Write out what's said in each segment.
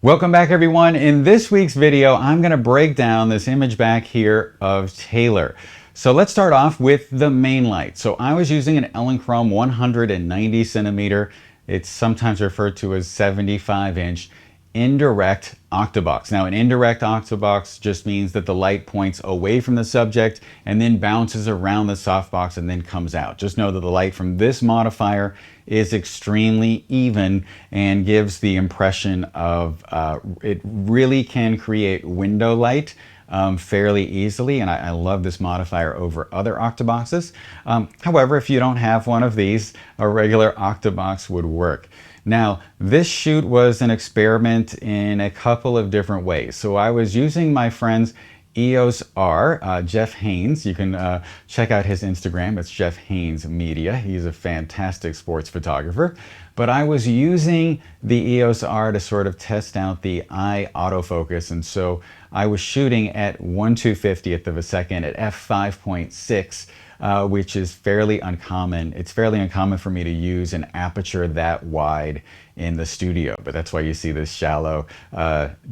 Welcome back everyone. In this week's video, I'm going to break down this image back here of Taylor. So let's start off with the main light. So I was using an Elinchrom 190 centimeter. It's sometimes referred to as 75-inch indirect octobox. Now an indirect octobox just means that the light points away from the subject and then bounces around the softbox and then comes out. Just know that the light from this modifier is extremely even and gives the impression of it really can create window light fairly easily, and I love this modifier over other octoboxes. However, if you don't have one of these, a regular octobox would work. Now, this shoot was an experiment in a couple of different ways. So I was using my friend's EOS R, Jeff Haynes. You can check out his Instagram. It's Jeff Haynes Media. He's a fantastic sports photographer. But I was using the EOS R to sort of test out the eye autofocus. And so I was shooting at 1/250th of a second at f5.6. Which is fairly uncommon. It's fairly uncommon for me to use an aperture that wide in the studio, but that's why you see this shallow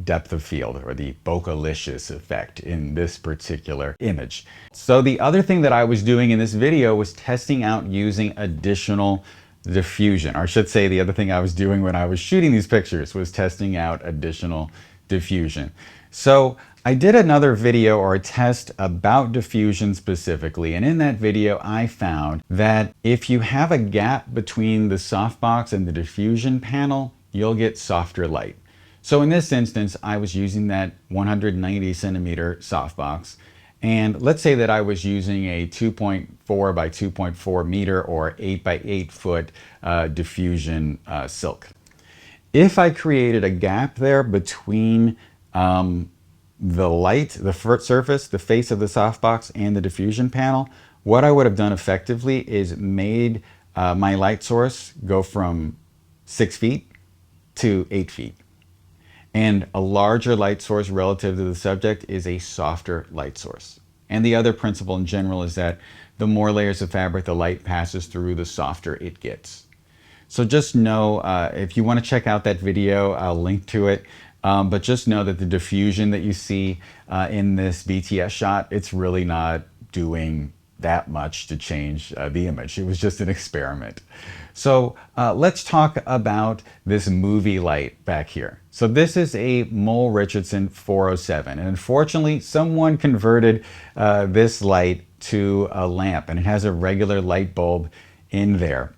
depth of field, or the bokeh-licious effect in this particular image. So the other thing that I was doing in this video was testing out using additional diffusion, or I should say the other thing I was doing when I was shooting these pictures was testing out additional diffusion. So I did another video or a test about diffusion specifically, and in that video I found that if you have a gap between the softbox and the diffusion panel, you'll get softer light. So in this instance, I was using that 190 centimeter softbox, and let's say that I was using a 2.4 by 2.4 meter or 8 by 8 foot diffusion silk. If I created a gap there between the light, the surface, the face of the softbox, and the diffusion panel, what I would have done effectively is made my light source go from 6 feet to 8 feet. And a larger light source relative to the subject is a softer light source. And the other principle in general is that the more layers of fabric the light passes through, the softer it gets. So just know, if you want to check out that video, I'll link to it. But just know that the diffusion that you see in this BTS shot, it's really not doing that much to change the image. It was just an experiment. So let's talk about this movie light back here. So this is a Mole Richardson 407. And unfortunately, someone converted this light to a lamp, and it has a regular light bulb in there.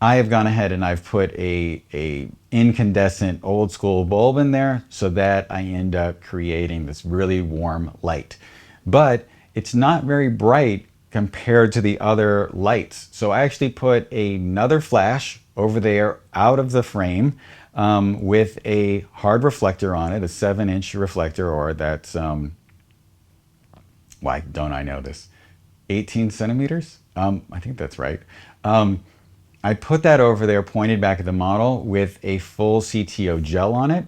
I have gone ahead and I've put a incandescent old school bulb in there so that I end up creating this really warm light. But it's not very bright compared to the other lights. So I actually put another flash over there out of the frame with a hard reflector on it, a 7-inch reflector, or that's, why don't I know this? 18 centimeters? I think that's right. I put that over there, pointed back at the model with a full CTO gel on it.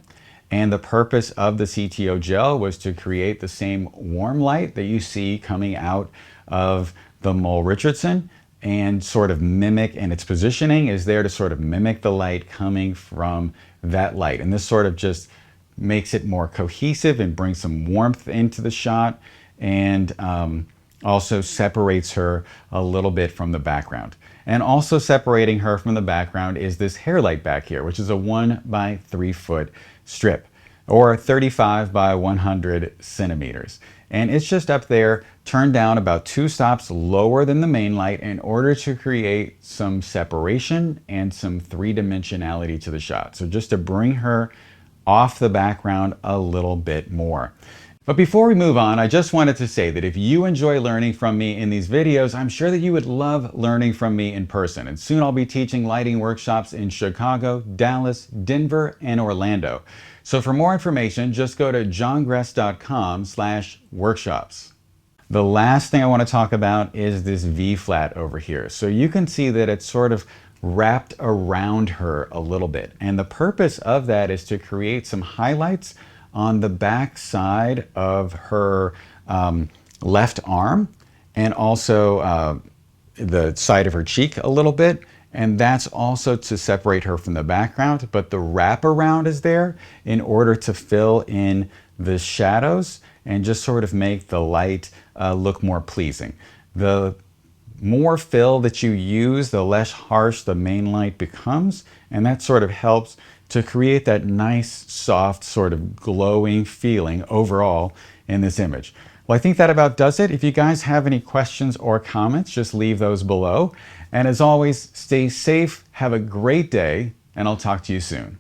And the purpose of the CTO gel was to create the same warm light that you see coming out of the Mole Richardson, and sort of mimic, and its positioning is there to sort of mimic the light coming from that light. And this sort of just makes it more cohesive and brings some warmth into the shot, and also separates her a little bit from the background. And also separating her from the background is this hair light back here, which is a 1 by 3 foot strip, or 35 by 100 centimeters. And it's just up there, turned down about 2 stops lower than the main light in order to create some separation and some 3-dimensionality to the shot. So just to bring her off the background a little bit more. But before we move on, I just wanted to say that if you enjoy learning from me in these videos, I'm sure that you would love learning from me in person. And soon I'll be teaching lighting workshops in Chicago, Dallas, Denver, and Orlando. So for more information, just go to johngress.com/workshops. The last thing I want to talk about is this V-flat over here. So you can see that it's sort of wrapped around her a little bit. And the purpose of that is to create some highlights on the back side of her left arm, and also the side of her cheek a little bit, and that's also to separate her from the background, but the wraparound is there in order to fill in the shadows and just sort of make the light look more pleasing. The more fill that you use, the less harsh the main light becomes, and that sort of helps to create that nice, soft, sort of glowing feeling overall in this image. Well, I think that about does it. If you guys have any questions or comments, just leave those below. And as always, stay safe, have a great day, and I'll talk to you soon.